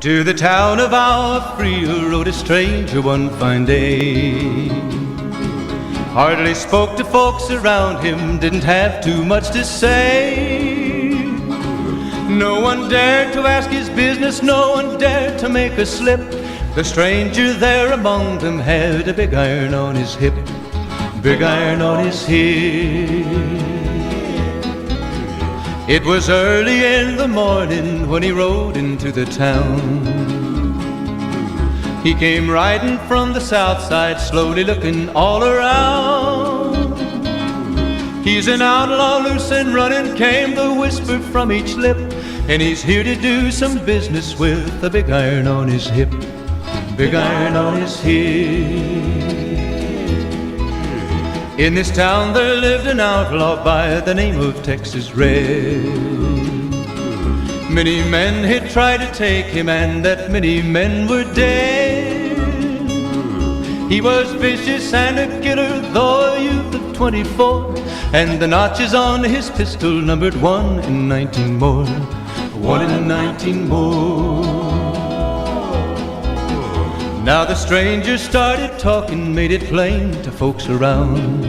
To the town of our Frio rode a stranger one fine day. Hardly spoke to folks around him, didn't have too much to say. No one dared to ask his business, no one dared to make a slip. The stranger there among them had a big iron on his hip, big iron on his hip. It was early in the morning when he rode into the town. He came riding from the south side, slowly looking all around. He's an outlaw, loose and running, came the whisper from each lip, and he's here to do some business with a big iron on his hip, big iron on his hip. In this town there lived an outlaw by the name of Texas Red. Many men had tried to take him, and that many men were dead. He was vicious and a killer, though a youth of 24, and the notches on his pistol numbered 1 in 19 more, 1 in 19 more. Now the stranger started talking, made it plain to folks around.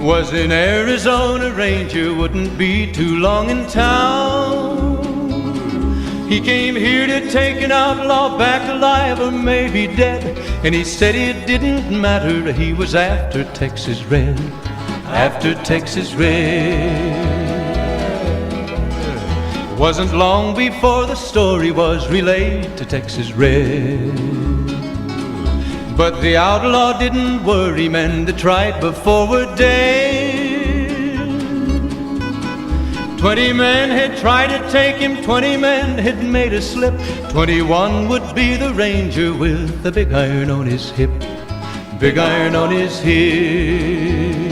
Was an Arizona ranger, wouldn't be too long in town. He came here to take an outlaw back alive or maybe dead, and he said it didn't matter, he was after Texas Red, after Texas Red. Wasn't long before the story was relayed to Texas Red. But the outlaw didn't worry, men that tried before were dead. 20 men had tried to take him, 20 men had made a slip. 21 would be the ranger with the big iron on his hip, big iron on his hip.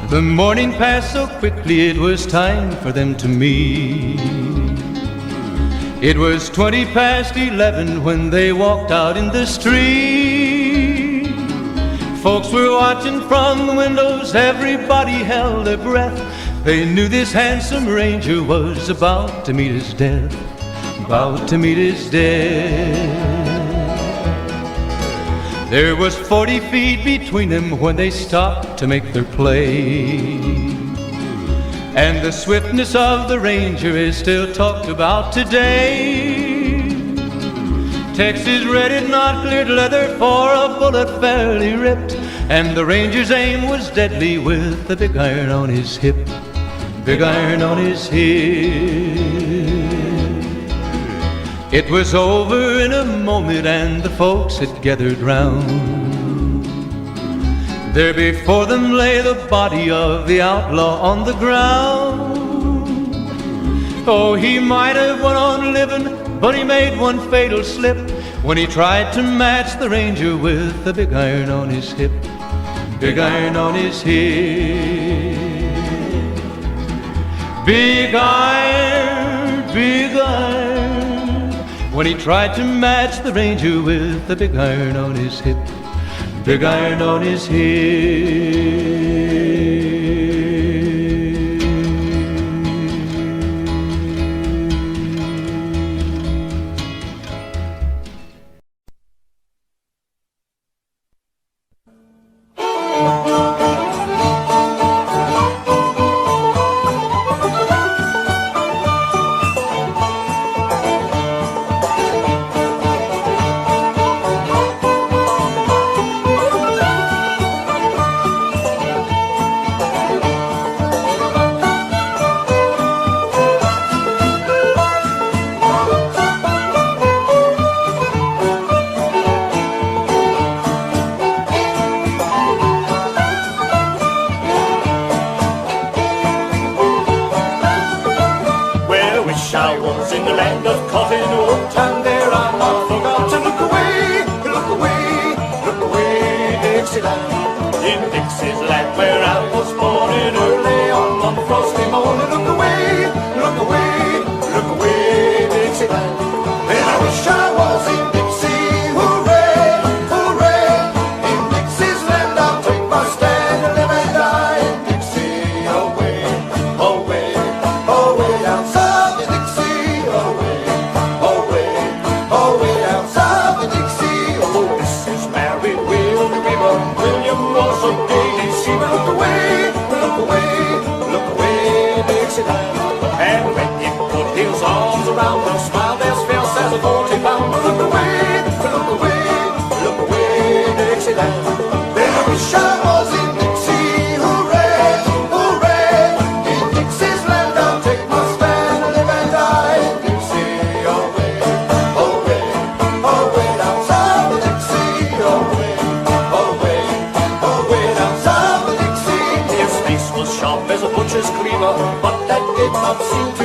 The morning passed so quickly, it was time for them to meet. It was 20 past 11 when they walked out in the street. Folks were watching from the windows, everybody held their breath. They knew this handsome ranger was about to meet his death, about to meet his death. There was 40 feet between them when they stopped to make their play. And the swiftness of the ranger is still talked about today. Texas Red had not cleared leather for a bullet fairly ripped, and the ranger's aim was deadly with the big iron on his hip, big iron on his hip. It was over in a moment and the folks had gathered round. There before them lay the body of the outlaw on the ground. Oh, he might have went on living, but he made one fatal slip when he tried to match the ranger with the big iron on his hip, big iron on his hip. Big iron, big iron, when he tried to match the ranger with the big iron on his hip, big iron on his hip. In Dixie's land where I was born in early on one frosty morning. Look away, Dixieland. And I wish I was in Dixie, hooray, hooray. In Dixie's land I'll take my stand and live and die in Dixie. Away, away, away down south in Dixie. Dixie, look away, look away, look away, Dixieland. And when he put his arms around her, smiled as fierce as a 40-pounder. Look away, look away, look away, Dixieland. Then I wish I was in Dixie, hooray, hooray. In Dixie's land I'll take my stand, live and die in Dixie, away, away, away down south of Dixie, away, away, away down south of Dixie. His face was sharp as a butcher's cleaver, but that did not seem to